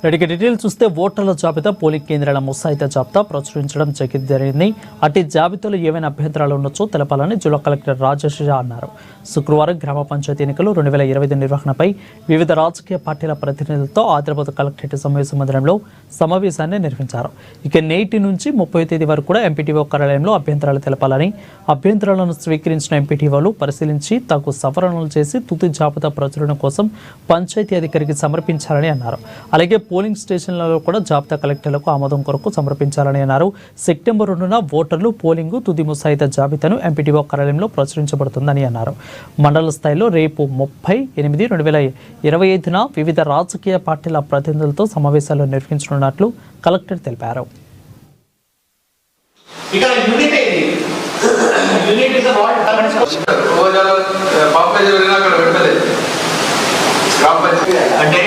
రెడ్డికి డీటెయిల్స్ చూస్తే ఓటర్ల జాబితా పోలింగ్ కేంద్రాల ముసాయిదా జాబితా ప్రచురించడం జరిగింది. అటు జాబితాలో ఏవైనా అభ్యంతరాలు ఉండొచ్చో తెలపాలని జిల్లా కలెక్టర్ రాజేష్ అన్నారు. శుక్రవారం గ్రామ పంచాయతీ ఎన్నికలు 2025 నిర్వహణపై వివిధ రాజకీయ పార్టీల ప్రతినిధులతో హైదరాబాద్ కలెక్టరేట్ సమావేశ మందిరంలో సమావేశాన్ని నిర్వహించారు. ఇక నేటి నుంచి 30వ తేదీ వరకు కూడా ఎంపీటీఓ కార్యాలయంలో అభ్యంతరాలు తెలపాలని, అభ్యంతరాలను స్వీకరించిన ఎంపీటీఓలు పరిశీలించి తగు సవరణలు చేసి తుది జాబితా ప్రచురణ కోసం పంచాయతీ అధికారికి సమర్పించాలని అన్నారు. అలాగే పోలింగ్ స్టేషన్లలో కూడా జాబితా కలెక్టర్లకు ఆమోదం కొరకు సమర్పించాలని అన్నారు. సెప్టెంబర్ 2న ఓటర్లు పోలింగ్ తుది ముసాయిదా జాబితాను ఎంపీటీఓ కార్యాలయంలో ప్రచురించబడుతుందని అన్నారు. మండల స్థాయిలో రేపు 30/8/2025న వివిధ రాజకీయ పార్టీల ప్రతినిధులతో సమావేశాలు నిర్వహించనున్నట్లు కలెక్టర్ తెలిపారు. అంటే